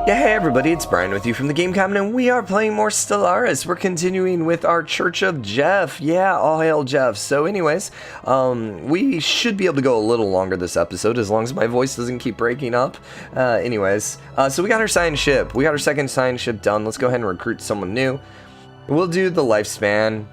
Yeah, hey everybody, it's Brian with you from TheGameCommon, and we are playing more Stellaris. We're continuing with our Church of Jeff. Yeah, all hail Jeff. So anyways, we should be able to go a little longer this episode, as long as my voice doesn't keep breaking up. So we got our science ship. We got our second science ship done. Let's go ahead and recruit someone new. We'll do the lifespan.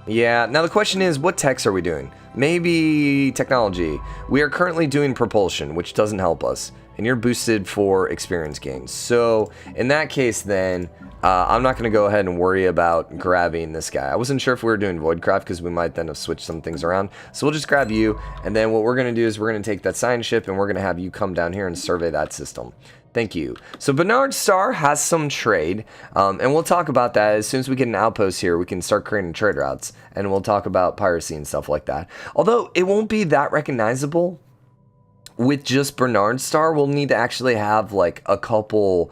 Yeah, now the question is, what techs are we doing? Maybe technology. We are currently doing propulsion, which doesn't help us. And you're boosted for experience gains. So in that case then, I'm not going to go ahead and worry about grabbing this guy. I wasn't sure if we were doing Voidcraft because we might then have switched some things around. So we'll just grab you, and then what we're going to do is we're going to take that science ship and we're going to have you come down here and survey that system. Thank you. So Bernard Star has some trade, and we'll talk about that as soon as we get an outpost here. We can start creating trade routes, and we'll talk about piracy and stuff like that. Although it won't be that recognizable. With just Bernard Star, we'll need to actually have like a couple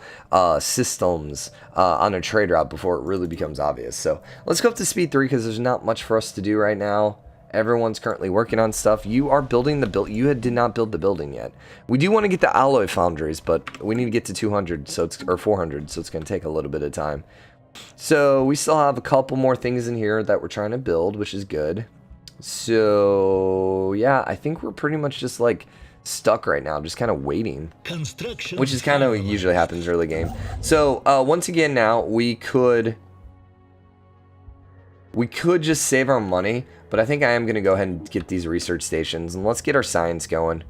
systems on a trade route before it really becomes obvious. So let's go up to speed 3 because there's not much for us to do right now. Everyone's currently working on stuff. You are building the build. You did not build the building yet. We do want to get the alloy foundries, but we need to get to 200, so it's or 400, so it's going to take a little bit of time. So we still have a couple more things in here that we're trying to build, which is good. So yeah, I think we're pretty much just like stuck right now, just kind of waiting, which is kind of what usually happens early game. So once again, now we could just save our money, but I think I am going to go ahead and get these research stations, and let's get our science going.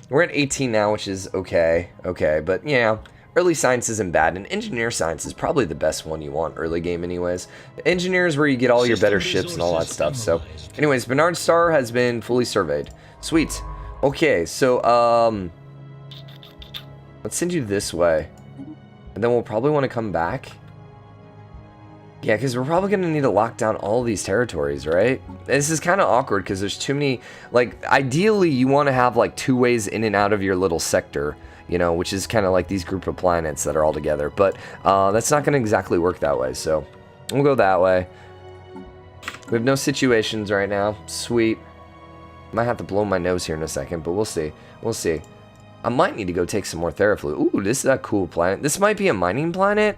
We're at 18 now, which is okay, but yeah, early science isn't bad, and engineer science is probably the best one you want early game anyways. Engineer is where you get all your better ships and all that stuff. So anyways, Bernard Star has been fully surveyed. Sweet. Okay, so, let's send you this way, and then we'll probably want to come back. Yeah, because we're probably going to need to lock down all these territories, right? This is kind of awkward because there's too many, like, ideally you want to have, like, 2 ways in and out of your little sector, you know, which is kind of like these group of planets that are all together, but that's not going to exactly work that way, so we'll go that way. We have no situations right now. Sweet. Might have to blow my nose here in a second, but we'll see. We'll see. I might need to go take some more Theraflu. Ooh, this is a cool planet. This might be a mining planet.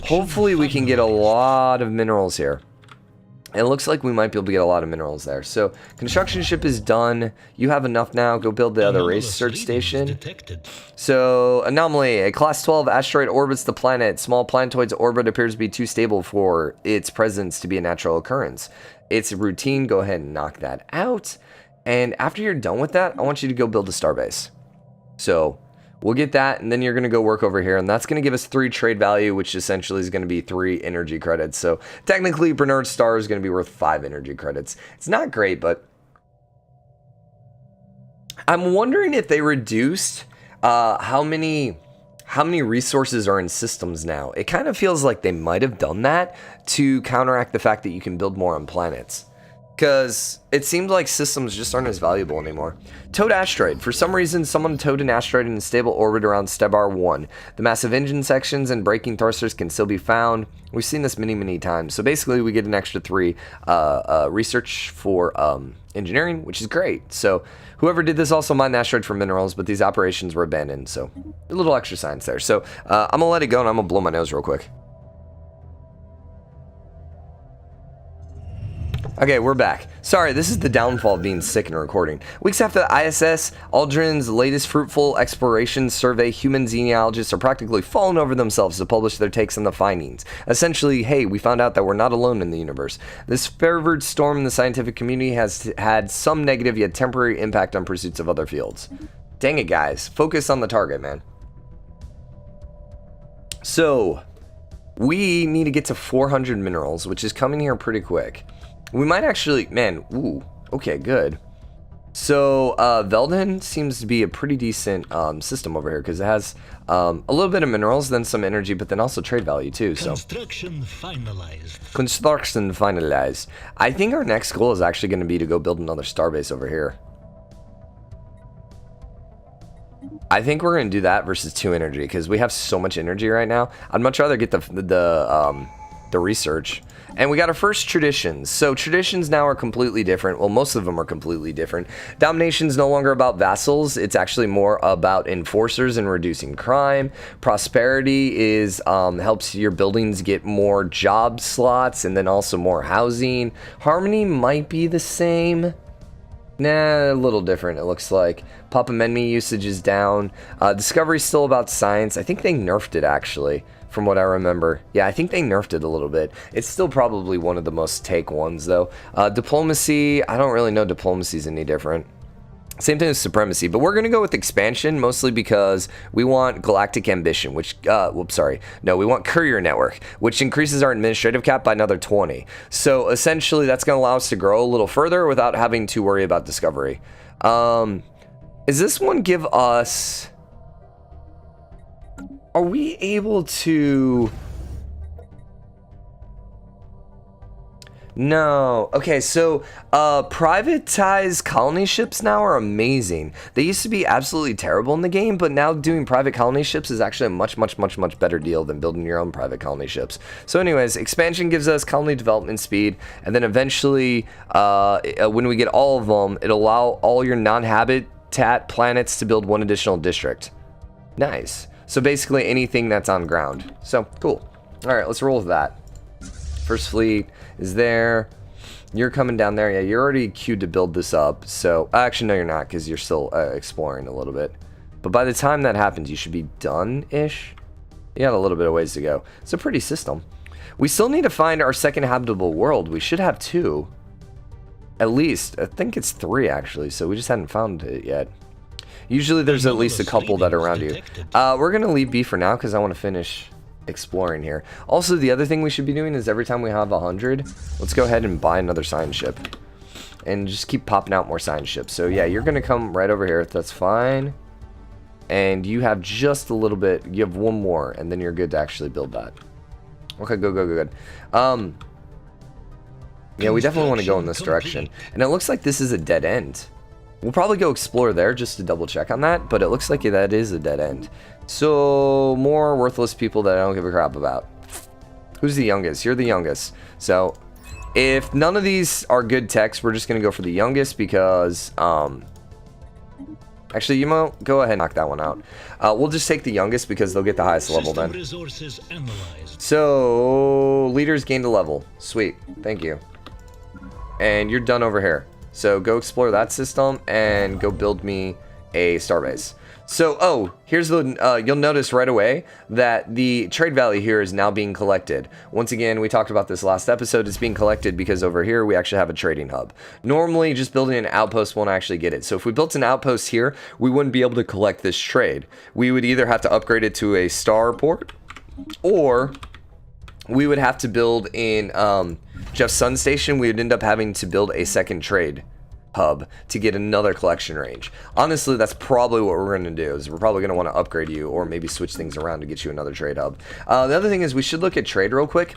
Hopefully we can get a lot of minerals here. It looks like we might be able to get a lot of minerals there. So, construction ship is done. You have enough now. Go build the other research station. So, Anomaly. A class 12 asteroid orbits the planet. Small planetoid's orbit appears to be too stable for its presence to be a natural occurrence. It's routine. Go ahead and knock that out. And after you're done with that, I want you to go build a starbase. So we'll get that, and then you're going to go work over here, and that's going to give us 3 trade value, which essentially is going to be 3 energy credits. So technically, Bernard Star is going to be worth 5 energy credits. It's not great, but I'm wondering if they reduced how many resources are in systems now. It kind of feels like they might have done that to counteract the fact that you can build more on planets. Because it seems like systems just aren't as valuable anymore. Towed asteroid. For some reason, someone towed an asteroid in a stable orbit around Stebar 1. The massive engine sections and braking thrusters can still be found. We've seen this many, many times. So basically, we get an extra 3 research for engineering, which is great. So whoever did this also mined the asteroid for minerals, but these operations were abandoned. So a little extra science there. So I'm going to let it go, and I'm going to blow my nose real quick. Okay, we're back. Sorry, this is the downfall of being sick and recording. Weeks after the ISS, Aldrin's latest fruitful exploration survey, human genealogists are practically falling over themselves to publish their takes on the findings. Essentially, hey, we found out that we're not alone in the universe. This favored storm in the scientific community has had some negative yet temporary impact on pursuits of other fields. Dang it, guys. Focus on the target, man. So, we need to get to 400 minerals, which is coming here pretty quick. We might actually, man, ooh, okay, good. So, Velden seems to be a pretty decent system over here, because it has a little bit of minerals, then some energy, but then also trade value, too, so. Construction finalized. Construction finalized. I think our next goal is actually going to be to go build another starbase over here. I think we're going to do that versus 2 energy, because we have so much energy right now. I'd much rather get the research. And we got our first traditions. So traditions now are completely different. Well, most of them are completely different. Domination's no longer about vassals. It's actually more about enforcers and reducing crime. Prosperity is helps your buildings get more job slots and then also more housing. Harmony might be the same. Nah, a little different, it looks like. Pop amendment usage is down. Discovery's still about science. I think they nerfed it, actually, from what I remember. Yeah, I think they nerfed it a little bit. It's still probably one of the most take ones, though. Diplomacy, I don't really know diplomacy's any different. Same thing with supremacy, but we're going to go with expansion, mostly because we want galactic ambition, which, whoops, sorry. No, we want courier network, which increases our administrative cap by another 20. So essentially, that's going to allow us to grow a little further without having to worry about discovery. Is this one give us... Are we able to... No. Okay, so privatized colony ships now are amazing. They used to be absolutely terrible in the game, but now doing private colony ships is actually a much better deal than building your own private colony ships. So anyways, expansion gives us colony development speed, and then eventually, when we get all of them, it'll allow all your non-habitat planets to build one additional district. Nice. So basically anything that's on ground. So, cool. Alright, let's roll with that. First fleet is there. You're coming down there. Yeah, you're already queued to build this up. So, actually, no, you're not, because you're still exploring a little bit. But by the time that happens, you should be done-ish. You got a little bit of ways to go. It's a pretty system. We still need to find our second habitable world. We should have 2. At least. I think it's 3, actually, so we just hadn't found it yet. Usually there's at least a couple that are around you. We're going to leave B for now, because I want to finish exploring here. Also, the other thing we should be doing is every time we have 100, let's go ahead and buy another science ship and just keep popping out more science ships. So yeah, you're gonna come right over here. That's fine. And you have just a little bit. You have one more, and then you're good to actually build that. Okay, good. Yeah, we definitely want to go in this direction. And it looks like this is a dead end. We'll probably go explore there just to double check on that, but it looks like that is a dead end. So, more worthless people that I don't give a crap about. Who's the youngest? You're the youngest. So, if none of these are good techs, we're just going to go for the youngest because, actually, you might go ahead and knock that one out. We'll just take the youngest because they'll get the highest level then. So, leaders gained a level. Sweet. Thank you. And you're done over here. So go explore that system and go build me a starbase. So, oh, here's the, you'll notice right away that the trade value here is now being collected. Once again, we talked about this last episode. It's being collected because over here we actually have a trading hub. Normally, just building an outpost won't actually get it. So if we built an outpost here, we wouldn't be able to collect this trade. We would either have to upgrade it to a starport, or we would have to build in Jeff's Sun Station. We would end up having to build a second trade hub to get another collection range. Honestly, that's probably what we're going to do, is we're probably going to want to upgrade you or maybe switch things around to get you another trade hub. The other thing is we should look at trade real quick.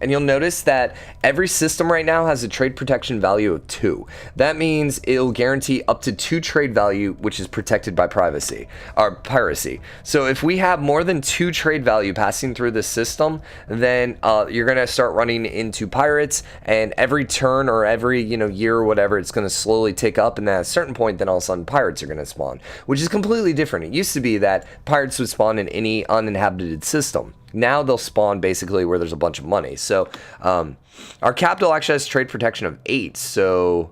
And you'll notice that every system right now has a trade protection value of 2. That means it'll guarantee up to 2 trade value, which is protected by privacy or piracy. So if we have more than 2 trade value passing through the system, then you're going to start running into pirates, and every turn or every year or whatever, it's going to slowly tick up, and at a certain point, then all of a sudden pirates are going to spawn, which is completely different. It used to be that pirates would spawn in any uninhabited system. Now they'll spawn basically where there's a bunch of money. So our capital actually has trade protection of 8. So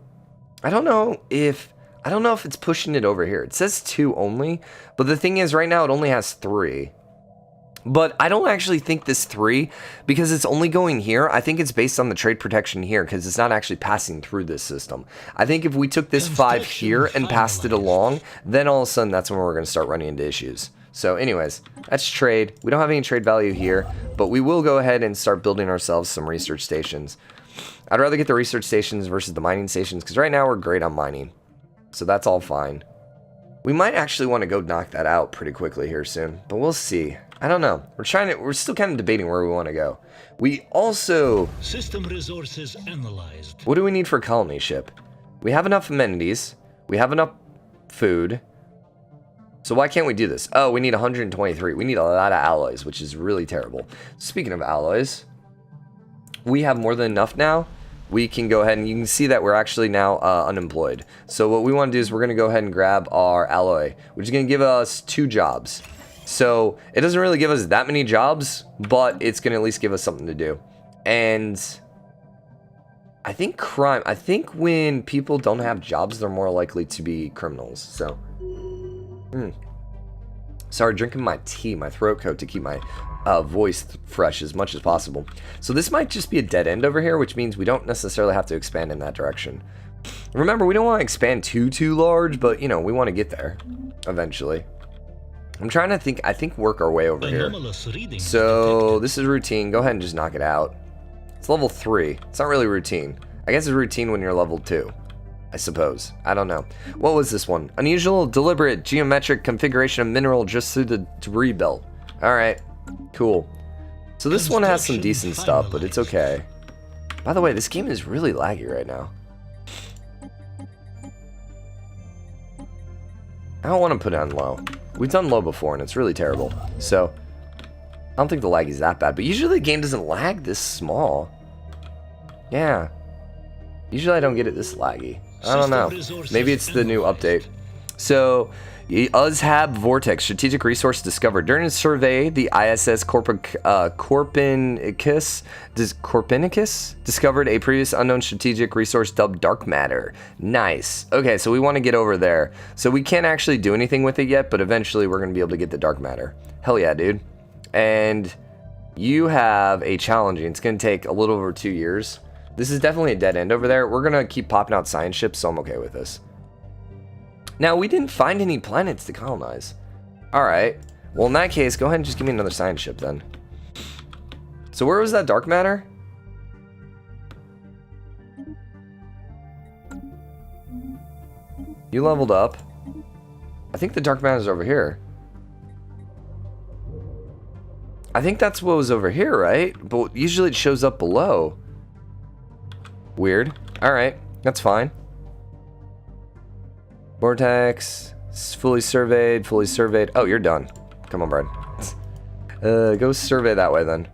I don't know if it's pushing it over here. It says 2 only, but the thing is right now it only has 3. But I don't actually think this 3, because it's only going here. I think it's based on the trade protection here, because it's not actually passing through this system. I think if we took this 5 here and passed it along, then all of a sudden that's when we're going to start running into issues. So anyways, that's trade. We don't have any trade value here, but we will go ahead and start building ourselves some research stations. I'd rather get the research stations versus the mining stations, because right now we're great on mining. So that's all fine. We might actually want to go knock that out pretty quickly here soon, but we'll see. I don't know. We're still kind of debating where we want to go. We also... System resources analyzed. What do we need for a colony ship? We have enough amenities. We have enough food. So why can't we do this? Oh, we need 123. We need a lot of alloys, which is really terrible. Speaking of alloys, we have more than enough now, we can go ahead and you can see that we're actually now unemployed. So what we want to do is we're going to go ahead and grab our alloy, which is going to give us 2 jobs. So it doesn't really give us that many jobs, but it's going to at least give us something to do. And I think when people don't have jobs, they're more likely to be criminals. So, sorry, drinking my tea, my throat coat to keep my voice fresh as much as possible. So this might just be a dead end over here, which means we don't necessarily have to expand in that direction. Remember, we don't want to expand too large, but, you know, we want to get there eventually. I'm trying to think. I think work our way over here. So this is routine. Go ahead and just knock it out. It's level 3. It's not really routine. I guess it's routine when you're level 2. I suppose. I don't know. What was this one? Unusual, deliberate, geometric configuration of mineral just through the debris belt. Alright. Cool. So this one has some decent stuff, but it's okay. By the way, this game is really laggy right now. I don't want to put it on low. We've done low before, and it's really terrible. So, I don't think the lag is that bad. But usually the game doesn't lag this small. Yeah. Usually I don't get it this laggy. I don't know. Maybe it's the new update. So, UZHAB Vortex, strategic resource discovered. During a survey, the ISS Copernicus discovered a previous unknown strategic resource dubbed dark matter. Nice. Okay, so we want to get over there. So we can't actually do anything with it yet, but eventually we're going to be able to get the dark matter. Hell yeah, dude. And you have a challenging. It's going to take a little over 2 years. This is definitely a dead end over there. We're going to keep popping out science ships, so I'm okay with this. Now, we didn't find any planets to colonize. Alright. Well, in that case, go ahead and just give me another science ship, then. So where was that dark matter? You leveled up. I think the dark matter's over here. I think that's what was over here, right? But usually it shows up below. Weird. Alright. That's fine. Vortex, fully surveyed. Oh, you're done. Come on, Brad. Go survey that way then.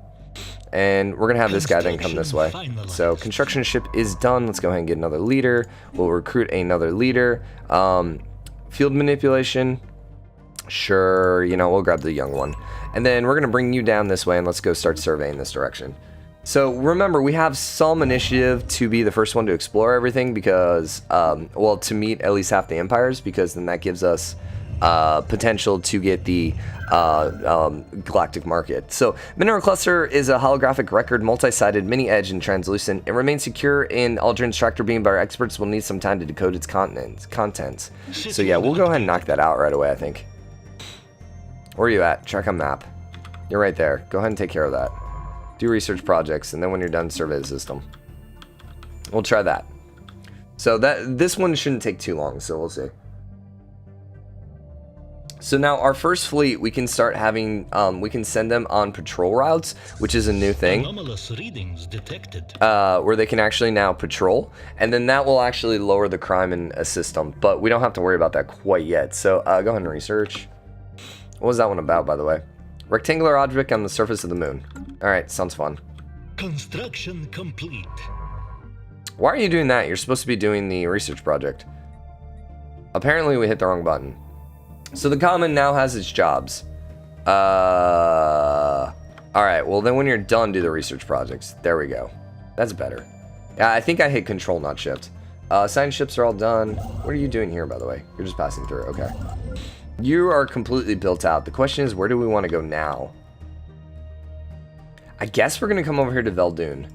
And we're gonna have this guy then come this way. So construction ship is done. Let's go ahead and get another leader. We'll recruit another leader. Field manipulation. Sure, you know, we'll grab the young one. And then we're gonna bring you down this way and let's go start surveying this direction. So remember, we have some initiative to be the first one to explore everything because, well, to meet at least half the empires, because then that gives us potential to get the galactic market. So mineral cluster is a holographic record, multi-sided, mini-edge, and translucent. It remains secure in Aldrin's tractor beam, but our experts will need some time to decode its contents. So yeah, we'll go ahead and knock that out right away, I think. Where are you at? Check on map. You're right there. Go ahead and take care of that. Do research projects, and then when you're done, survey the system. We'll try that. So this one shouldn't take too long, so we'll see. So now our first fleet, we can start having, we can send them on patrol routes, which is a new thing. Anomalous readings detected. Where they can actually now patrol, and then that will actually lower the crime and assist them, but we don't have to worry about that quite yet. So go ahead and research. What was that one about, by the way? Rectangular object on the surface of the moon. Alright, sounds fun. Construction complete. Why are you doing that? You're supposed to be doing the research project. Apparently we hit the wrong button. So the common now has its jobs. Alright, well then when you're done, do the research projects. There we go. That's better. Yeah, I think I hit control, not shift. Science ships are all done. What are you doing here, by the way? You're just passing through. Okay. You are completely built out. The question is, where do we want to go now? I guess we're going to come over here to Veldoon.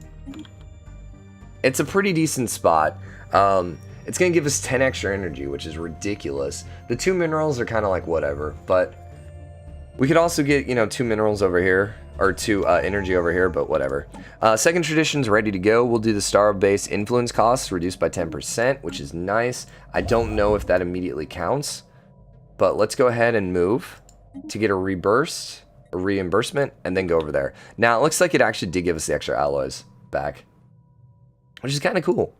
It's a pretty decent spot. It's going to give us 10 extra energy, which is ridiculous. The 2 minerals are kind of like whatever, but we could also get, you know, 2 minerals over here, or 2 energy over here, but whatever. Second tradition's ready to go. We'll do the star base influence costs reduced by 10%, which is nice. I don't know if that immediately counts. But let's go ahead and move to get a reimbursement, and then go over there. Now, it looks like it actually did give us the extra alloys back, which is kind of cool.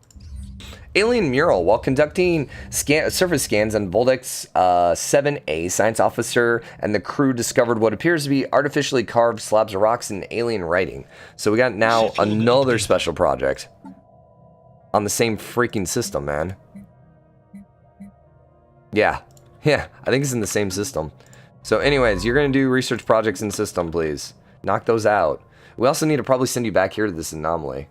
Alien mural. While conducting surface scans on Voldex 7A, science officer and the crew discovered what appears to be artificially carved slabs of rocks in alien writing. So we got now another special project on the same freaking system, man. Yeah, I think it's in the same system. So anyways, you're going to do research projects in system, please. Knock those out. We also need to probably send you back here to this anomaly.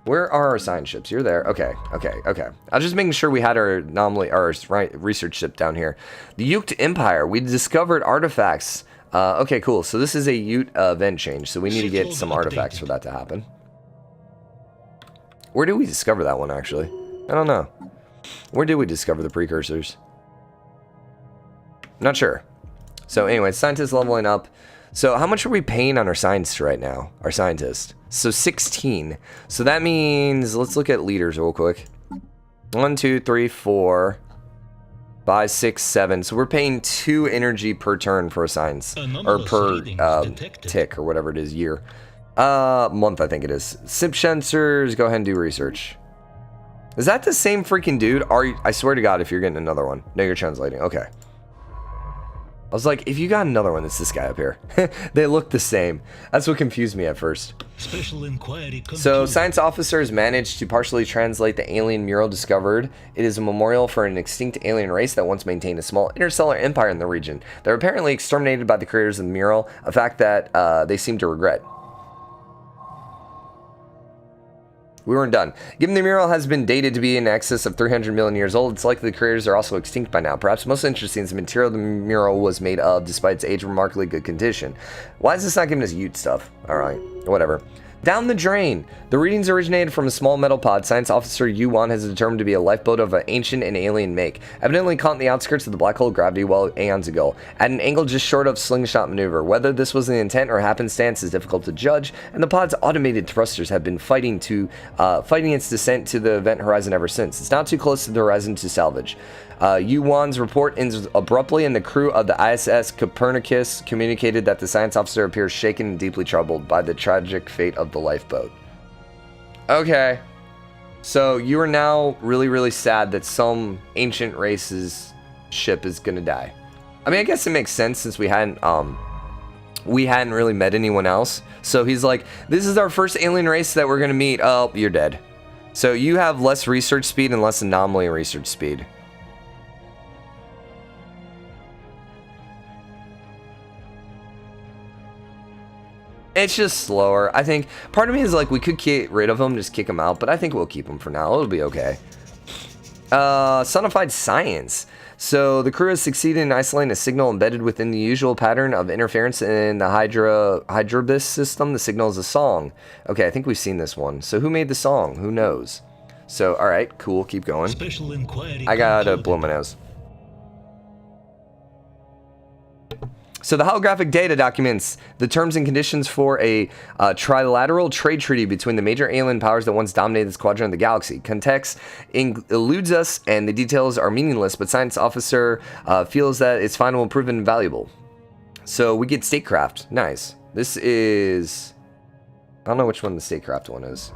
Where are our science ships? You're there. Okay. I was just making sure we had our anomaly, our research ship down here. The Uked Empire. We discovered artifacts. Okay, cool. So this is a Ute event change. So we need to get some artifacts for that to happen. Where did we discover that one, actually? I don't know. Where did we discover the precursors? Not sure. So anyway, scientists leveling up. So how much are we paying on our science right now? Our scientist. So 16. So that means, let's look at leaders real quick. 1, 2, 3, 4, 5, 6, 7. So we're paying 2 energy per turn for a science. Or per tick, or whatever it is, year. Month, I think it is. SIP sensors, go ahead and do research. Is that the same freaking dude? I swear to God, if you're getting another one. No, you're translating. Okay. I was like, if you got another one, it's this guy up here. They look the same. That's what confused me at first. Special inquiry concluded. So, science officers managed to partially translate the alien mural discovered. It is a memorial for an extinct alien race that once maintained a small interstellar empire in the region. They were apparently exterminated by the creators of the mural, a fact that they seem to regret. We weren't done. Given the mural has been dated to be in excess of 300 million years old, it's likely the creators are also extinct by now. Perhaps most interesting is the material the mural was made of, despite its age, remarkably good condition. Why is this not giving us Ute stuff? Alright, whatever. Down the drain. The readings originated from a small metal pod. Science officer Yuan has determined to be a lifeboat of an ancient and alien make, evidently caught in the outskirts of the black hole of gravity well aeons ago, at an angle just short of slingshot maneuver. Whether this was the intent or happenstance is difficult to judge, and the pod's automated thrusters have been fighting its descent to the event horizon ever since. It's not too close to the horizon to salvage. Yuan's report ends abruptly, and the crew of the ISS Copernicus communicated that the science officer appears shaken and deeply troubled by the tragic fate of the lifeboat. Okay. So you are now really, really sad that some ancient race's ship is gonna die. I mean, I guess it makes sense since we hadn't really met anyone else. So he's like, this is our first alien race that we're gonna meet. Oh, you're dead. So you have less research speed and less anomaly research speed. It's just slower. I think part of me is like, we could get rid of him, just kick him out, but I think we'll keep him for now. It'll be okay. Sonified science. So the crew has succeeded in isolating a signal embedded within the usual pattern of interference in the Hydrabus system. The signal is a song. Okay, I think we've seen this one. So who made the song? Who knows? So, all right, cool. Keep going. Special inquiry I gotta concluded. blow my nose. So the holographic data documents the terms and conditions for a trilateral trade treaty between the major alien powers that once dominated this quadrant of the galaxy. Context eludes us, and the details are meaningless, but science officer feels that its final will prove invaluable. So we get statecraft. Nice. This is... I don't know which one the statecraft one is.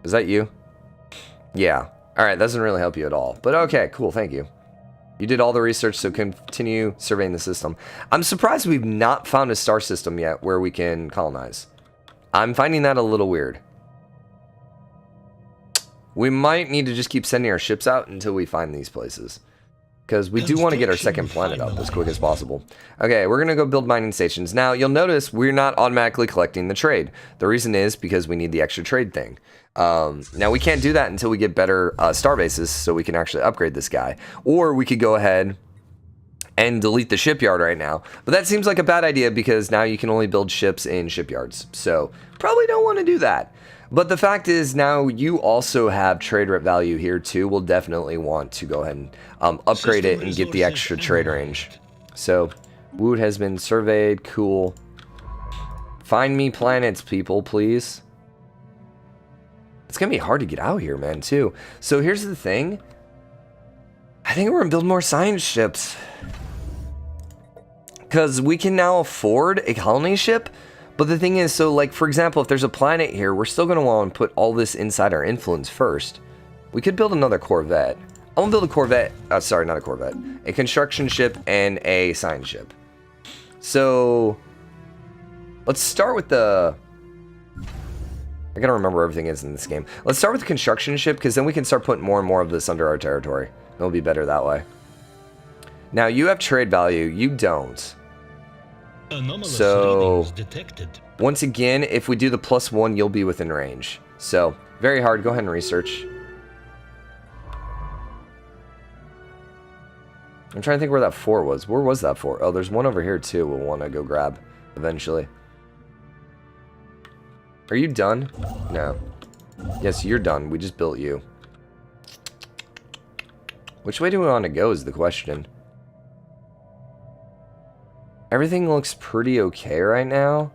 Is that you? Yeah. Alright, that doesn't really help you at all. But okay, cool, thank you. You did all the research, so continue surveying the system. I'm surprised we've not found a star system yet where we can colonize. I'm finding that a little weird. We might need to just keep sending our ships out until we find these places. Because we do want to get our second planet up as quick as possible. Okay, we're going to go build mining stations. Now, you'll notice we're not automatically collecting the trade. The reason is because we need the extra trade thing. Now, we can't do that until we get better star bases, so we can actually upgrade this guy. Or we could go ahead and delete the shipyard right now. But that seems like a bad idea because now you can only build ships in shipyards. So, probably don't want to do that. But the fact is, now you also have trade rep value here too. We'll definitely want to go ahead and upgrade it and get the extra trade range. So, Wood has been surveyed. Cool. Find me planets, people, please. It's going to be hard to get out here, man, too. So, here's the thing. I think we're going to build more science ships. Because we can now afford a colony ship. But the thing is, so like, for example, if there's a planet here, we're still going to want to put all this inside our influence first. We could build another Corvette. I want to build a Corvette. Sorry, not a Corvette. A construction ship and a science ship. So, let's start with the... I gotta remember everything is in this game. Let's start with the construction ship, because then we can start putting more and more of this under our territory. It'll be better that way. Now, you have trade value. You don't. Anomalous So, readings detected. once again, if we do the +1, you'll be within range. So, very hard. Go ahead and research. I'm trying to think where that 4 was. Where was that 4? Oh, there's one over here, too. We'll want to go grab eventually. Are you done? No. Yes, you're done. We just built you. Which way do we want to go is the question. Everything looks pretty okay right now.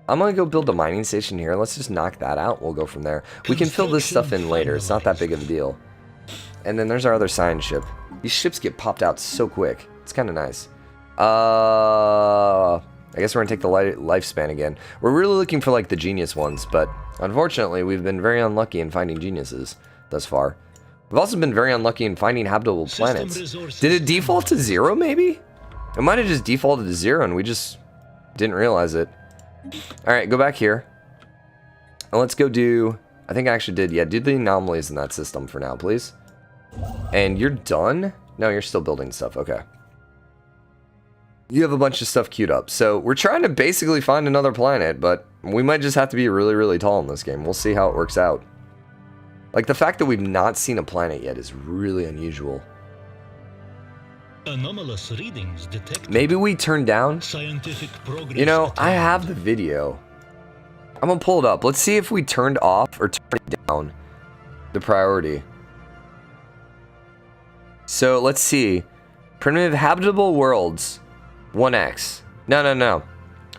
I'm going to go build a mining station here. Let's just knock that out. We'll go from there. We can fill this stuff in later. It's not that big of a deal. And then there's our other science ship. These ships get popped out so quick. It's kind of nice. I guess we're going to take the lifespan again. We're really looking for, like, the genius ones. But, unfortunately, we've been very unlucky in finding geniuses thus far. We've also been very unlucky in finding habitable planets. Did it default to 0, maybe? It might have just defaulted to 0 and we just didn't realize it. Alright, go back here. And let's go do... I think I actually did. Yeah, do the anomalies in that system for now, please. And you're done? No, you're still building stuff. Okay. You have a bunch of stuff queued up. So we're trying to basically find another planet, but we might just have to be really, really tall in this game. We'll see how it works out. Like, the fact that we've not seen a planet yet is really unusual. Anomalous readings detected. Maybe we turn down... Scientific progress. You know, I have the video. I'm gonna pull it up. Let's see if we turned off or turned it down. The priority. So, let's see. Primitive habitable worlds. 1x. No.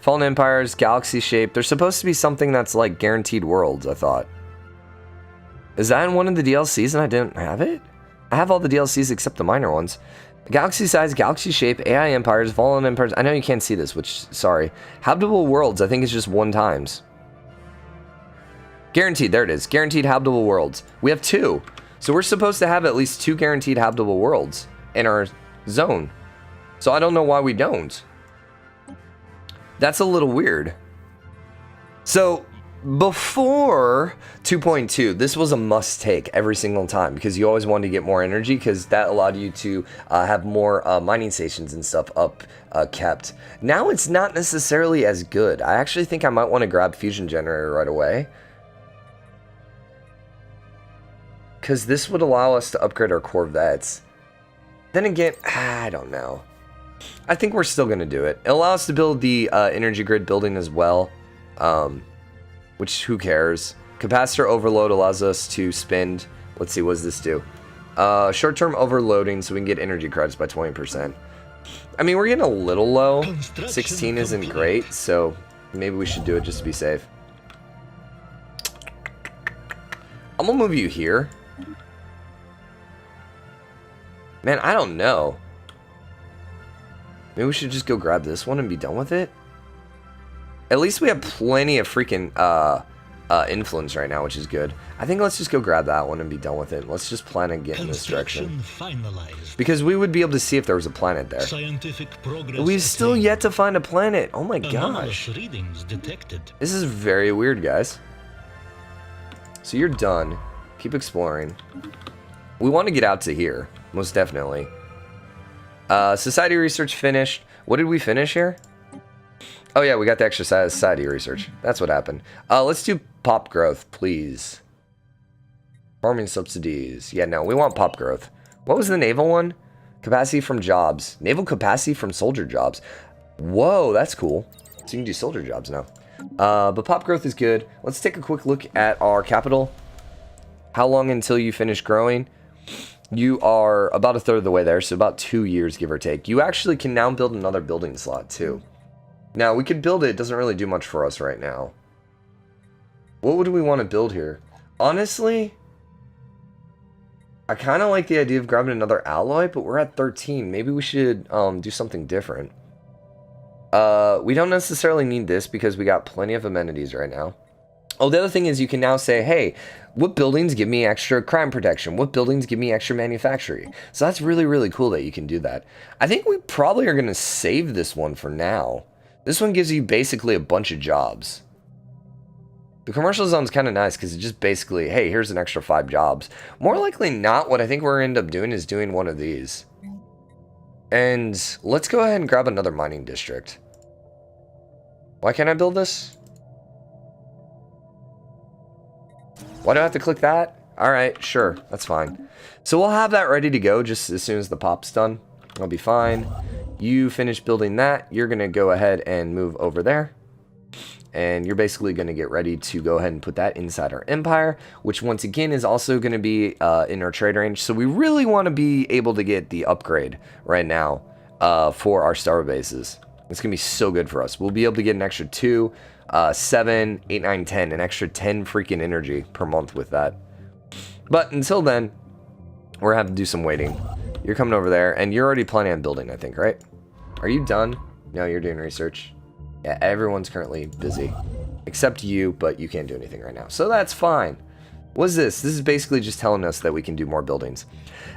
Fallen empires, galaxy shape. There's supposed to be something that's like guaranteed worlds, I thought. Is that in one of the DLCs and I didn't have it? I have all the DLCs except the minor ones. Galaxy size, galaxy shape, AI empires, fallen empires. I know you can't see this, which, sorry. Habitable worlds, I think it's just 1 times. Guaranteed, there it is. Guaranteed habitable worlds. We have 2. So we're supposed to have at least 2 guaranteed habitable worlds in our zone. So I don't know why we don't. That's a little weird. So... before 2.2, this was a must take every single time because you always wanted to get more energy because that allowed you to have more mining stations and stuff up kept. Now it's not necessarily as good. I actually think I might want to grab fusion generator right away because this would allow us to upgrade our Corvettes. Then again, I don't know. I think we're still going to do it. It allows us to build the energy grid building as well. Which, who cares? Capacitor overload allows us to spend... Let's see, what does this do? Short-term overloading, so we can get energy credits by 20%. I mean, we're getting a little low. 16 isn't great, so maybe we should do it just to be safe. I'm gonna move you here. Man, I don't know. Maybe we should just go grab this one and be done with it? At least we have plenty of freaking influence right now, which is good. I think let's just go grab that one and be done with it. Let's just plan and get in this direction. Because we would be able to see if there was a planet there. Scientific progress. We've still yet to find a planet. Oh my Anomalous gosh. readings detected. This is very weird, guys. So you're done. Keep exploring. We want to get out to here. Most definitely. Society research finished. What did we finish here? Oh yeah, we got the extra society research. That's what happened. Let's do pop growth, please. Farming subsidies. Yeah, no, we want pop growth. What was the naval one? Capacity from jobs. Naval capacity from soldier jobs. Whoa, that's cool. So you can do soldier jobs now. But pop growth is good. Let's take a quick look at our capital. How long until you finish growing? You are about a third of the way there, so about 2 years, give or take. You actually can now build another building slot, too. Now, we could build it. It doesn't really do much for us right now. What would we want to build here? Honestly, I kind of like the idea of grabbing another alloy, but we're at 13. Maybe we should do something different. We don't necessarily need this because we got plenty of amenities right now. Oh, the other thing is you can now say, hey, what buildings give me extra crime protection? What buildings give me extra manufacturing? So that's really, really cool that you can do that. I think we probably are going to save this one for now. This one gives you basically a bunch of jobs. The commercial zone's kind of nice because it just basically, hey, here's an extra 5 jobs. More likely not, what I think we're going to end up doing is doing one of these. And let's go ahead and grab another mining district. Why can't I build this? Why do I have to click that? Alright, sure, that's fine. So we'll have that ready to go just as soon as the pop's done. I'll be fine. You finish building that, you're going to go ahead and move over there. And you're basically going to get ready to go ahead and put that inside our empire, which once again is also going to be in our trade range. So we really want to be able to get the upgrade right now for our star bases. It's going to be so good for us. We'll be able to get an extra 2, 7, 8, 9, 10, an extra 10 freaking energy per month with that. But until then, we're going to have to do some waiting. You're coming over there, and you're already planning on building, I think, right? Are you done? No, you're doing research. Yeah, everyone's currently busy. Except you, but you can't do anything right now. So that's fine. What's this? This is basically just telling us that we can do more buildings.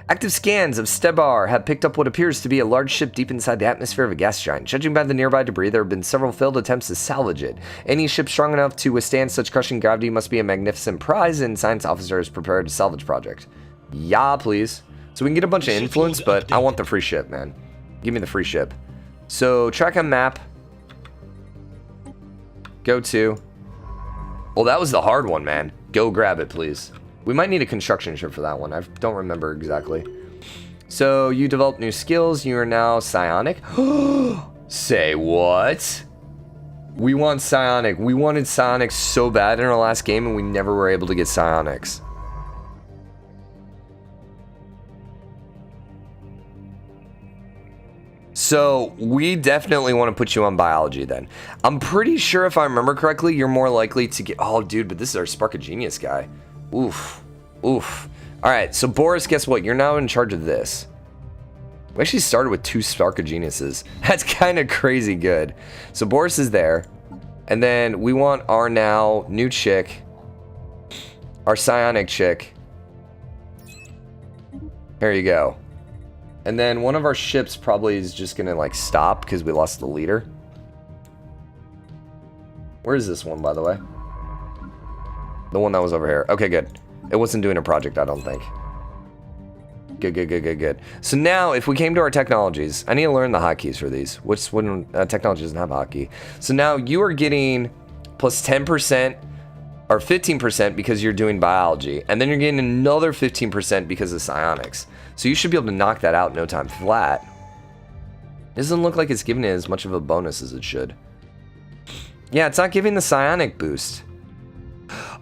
Active scans of Stellaris have picked up what appears to be a large ship deep inside the atmosphere of a gas giant. Judging by the nearby debris, there have been several failed attempts to salvage it. Any ship strong enough to withstand such crushing gravity must be a magnificent prize, and science officer is prepared to salvage project. Yeah, please. So we can get a bunch of influence, but I want the free ship, man. Give me the free ship. So track on map. Go to. Well, that was the hard one, man. Go grab it, please. We might need a construction ship for that one. I don't remember exactly. So you develop new skills. You are now psionic. Say what? We want psionic. We wanted psionic so bad in our last game, and we never were able to get psionics. So we definitely want to put you on biology then. I'm pretty sure if I remember correctly, you're more likely to get... Oh, dude, but this is our Spark of Genius guy. Oof. Oof. All right, so Boris, guess what? You're now in charge of this. We actually started with 2 Spark of Geniuses. That's kind of crazy good. So Boris is there. And then we want our now new chick. Our psionic chick. There you go. And then one of our ships probably is just going to, like, stop because we lost the leader. Where is this one, by the way? The one that was over here. Okay, good. It wasn't doing a project, I don't think. Good, good, good, good, good. So now, if we came to our technologies, I need to learn the hotkeys for these. Which one? Technology doesn't have a hotkey. So now you are getting plus 10% or 15% because you're doing biology. And then you're getting another 15% because of psionics. So you should be able to knock that out in no time flat. It doesn't look like it's giving it as much of a bonus as it should. Yeah, it's not giving the psionic boost.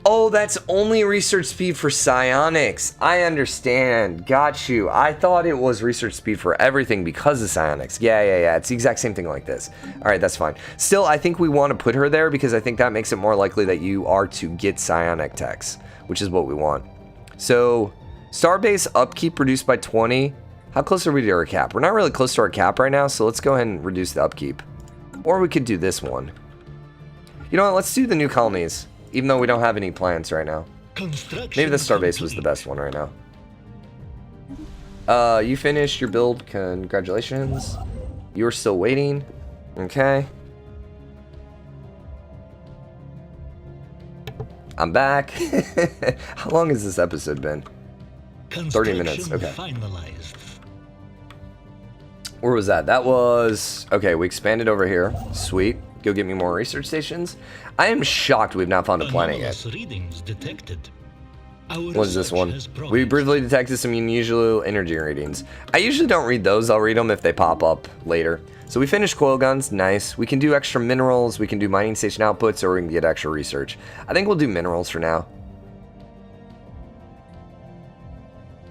Oh, that's only research speed for psionics. I understand. Got you. I thought it was research speed for everything because of psionics. Yeah. It's the exact same thing like this. All right, that's fine. Still, I think we want to put her there because I think that makes it more likely that you are to get psionic techs, which is what we want. So... Starbase upkeep reduced by 20. How close are we to our cap? We're not really close to our cap right now, so let's go ahead and reduce the upkeep. Or we could do this one. You know what? Let's do the new colonies, even though we don't have any plans right now. Maybe the Starbase was the best one right now. You finished your build. Congratulations. You're still waiting. Okay. I'm back. How long has this episode been? 30 minutes, okay. Finalized. Where was that? That was... Okay, we expanded over here. Sweet. Go get me more research stations. I am shocked we've not found a planet yet. Readings detected. What is this one? We briefly detected some unusual energy readings. I usually don't read those. I'll read them if they pop up later. So we finished coil guns. Nice. We can do extra minerals. We can do mining station outputs, or we can get extra research. I think we'll do minerals for now.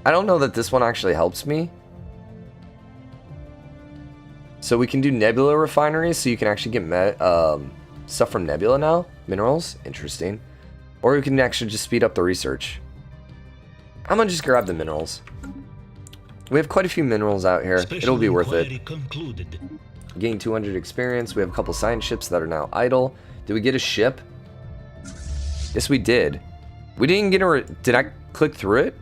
I don't know that this one actually helps me. So we can do nebula refineries, so you can actually get stuff from nebula now. Minerals, interesting. Or we can actually just speed up the research. I'm gonna just grab the minerals. We have quite a few minerals out here. It'll be worth it. Gain 200 experience. We have a couple science ships that are now idle. Did we get a ship? Yes, we did. We didn't get a... Did I click through it?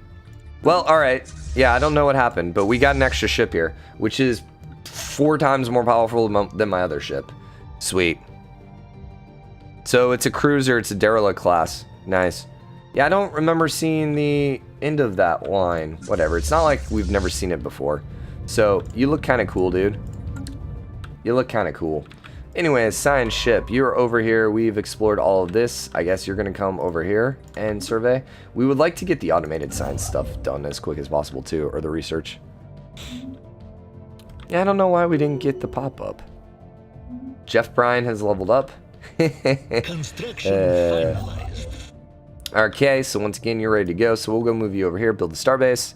Well, alright. Yeah, I don't know what happened, but we got an extra ship here, which is 4 times more powerful than my other ship. Sweet. So it's a cruiser, it's a derelict class. Nice. Yeah, I don't remember seeing the end of that line. Whatever, it's not like we've never seen it before. So, you look kind of cool, dude. You look kind of cool. Anyways, science ship, you're over here. We've explored all of this. I guess you're going to come over here and survey. We would like to get the automated science stuff done as quick as possible, too, or the research. Yeah, I don't know why we didn't get the pop-up. Jeff Bryan has leveled up. Construction finalized. Okay, so once again, you're ready to go. So we'll go move you over here, build the starbase.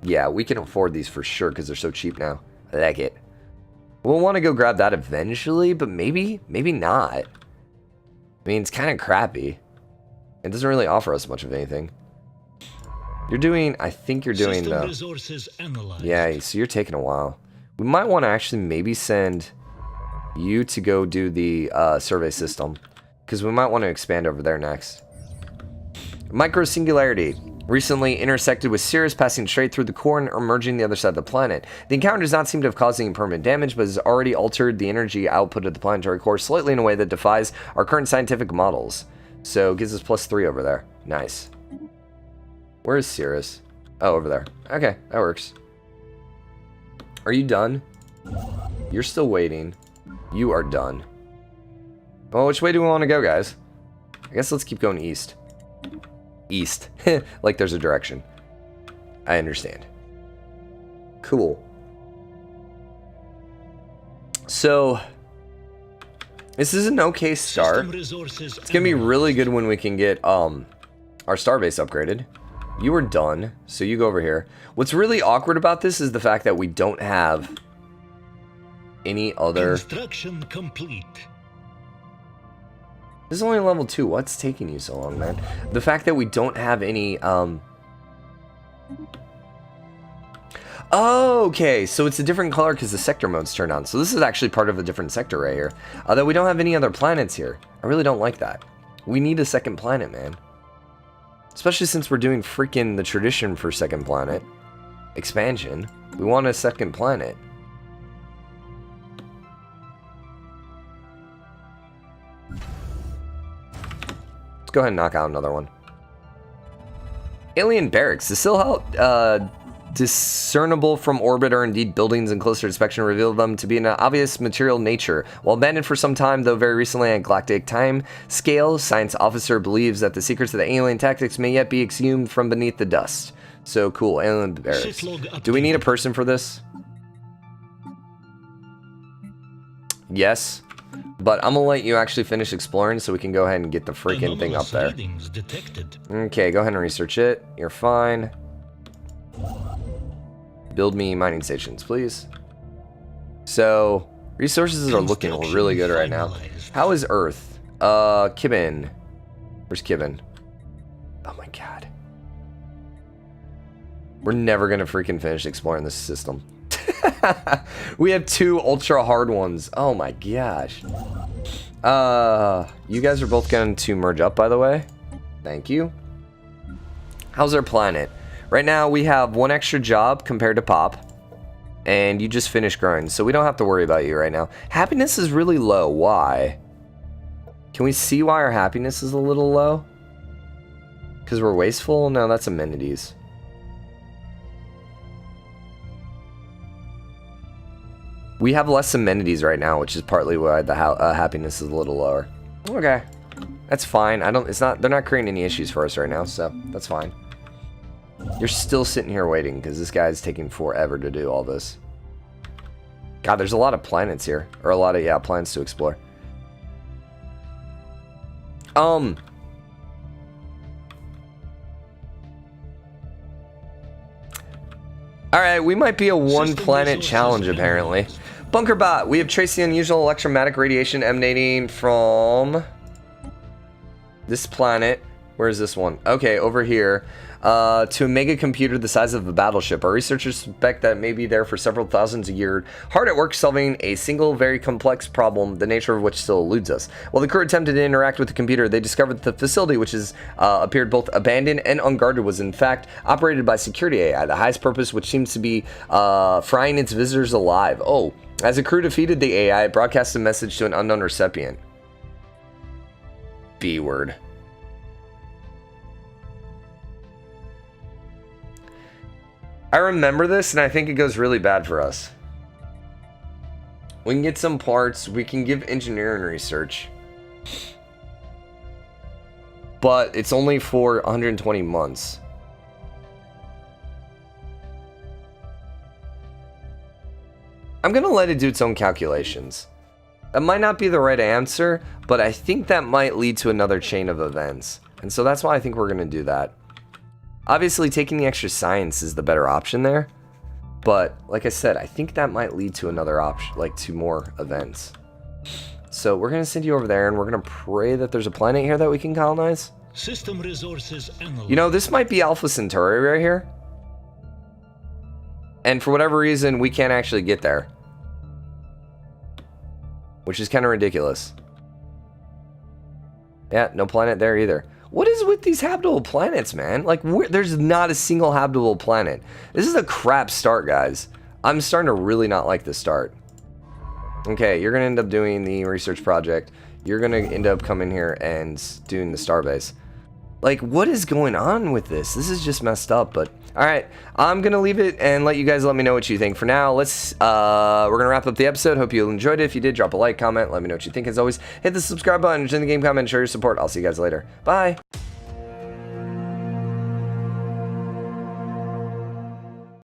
Yeah, we can afford these for sure because they're so cheap now. I like it. We'll want to go grab that eventually, but maybe not. I mean, it's kind of crappy. It doesn't really offer us much of anything. You're doing, I think you're doing System resources analyzed. yeah, so you're taking a while. We might want to actually maybe send you to go do the survey system, because we might want to expand over there next. Micro-singularity. Recently intersected with Sirius, passing straight through the core and emerging the other side of the planet. The encounter does not seem to have caused any permanent damage, but has already altered the energy output of the planetary core slightly in a way that defies our current scientific models. So, gives us +3 over there. Nice. Where is Sirius? Oh, over there. Okay, that works. Are you done? You're still waiting. You are done. Well, which way do we want to go, guys? I guess let's keep going east. East. Like there's a direction. I understand. Cool. So, this is an okay start. It's gonna be really good when we can get our starbase upgraded. You are done, so you go over here. What's really awkward about this is the fact that we don't have any other... Construction complete. This is only level 2. What's taking you so long, man? The fact that we don't have any, Oh, okay, so it's a different color because the sector mode's turned on. So this is actually part of a different sector right here. Although we don't have any other planets here. I really don't like that. We need a second planet, man. Especially since we're doing freaking the tradition for second planet. Expansion. We want a second planet. Let's go ahead and knock out another one. Alien barracks. The still discernible from orbit are indeed buildings, and closer inspection reveal them to be an obvious material nature. While abandoned for some time, though very recently on galactic time scale, science officer believes that the secrets of the alien tactics may yet be exhumed from beneath the dust. So cool, alien barracks. Do we need a person for this? Yes. But I'm gonna let you actually finish exploring so we can go ahead and get the freaking thing up there. Okay, go ahead and research it. You're fine. Build me mining stations, please. So, resources are looking really good right now. How is Earth? Kibin. Where's Kibin? Oh my god. We're never gonna freaking finish exploring this system. We have 2 ultra hard ones. Oh my gosh. You guys are both going to merge up, by the way. Thank you. How's our planet? Right now we have 1 extra job compared to Pop. And you just finished growing, so we don't have to worry about you right now. Happiness is really low. Why? Can we see why our happiness is a little low? Because we're wasteful? No, that's amenities. We have less amenities right now, which is partly why the happiness is a little lower. Okay, that's fine. They're not creating any issues for us right now, so that's fine. You're still sitting here waiting because this guy's taking forever to do all this. God, there's a lot of planets here, or a lot of planets to explore. All right, we might be a 1-planet challenge apparently. Bunker bot, we have traced the unusual electromagnetic radiation emanating from this planet. Where is this one? Okay, over here. to a mega computer the size of a battleship. Our researchers suspect that it may be there for several thousands a year, hard at work solving a single, very complex problem, the nature of which still eludes us. While the crew attempted to interact with the computer, they discovered that the facility, which has appeared both abandoned and unguarded, was in fact operated by security AI, the highest purpose which seems to be frying its visitors alive. Oh, as the crew defeated the AI, it broadcast a message to an unknown recipient. B word. I remember this, and I think it goes really bad for us. We can get some parts, we can give engineering research. But it's only for 120 months. I'm gonna let it do its own calculations. That might not be the right answer, but I think that might lead to another chain of events. And so that's why I think we're gonna do that. Obviously, taking the extra science is the better option there. But, like I said, I think that might lead to another option, like to more events. So we're going to send you over there, and we're going to pray that there's a planet here that we can colonize. System resources analyzed. You know, this might be Alpha Centauri right here. And for whatever reason, we can't actually get there. Which is kind of ridiculous. Yeah, no planet there either. What is with these habitable planets, man? Like, there's not a single habitable planet. This is a crap start, guys. I'm starting to really not like this start. Okay, you're going to end up doing the research project. You're going to end up coming here and doing the starbase. Like, what is going on with this? This is just messed up, but... Alright, I'm going to leave it and let you guys let me know what you think. For now, we're going to wrap up the episode. Hope you enjoyed it. If you did, drop a like, comment, let me know what you think. As always, hit the subscribe button, join the game comment, show your support. I'll see you guys later. Bye!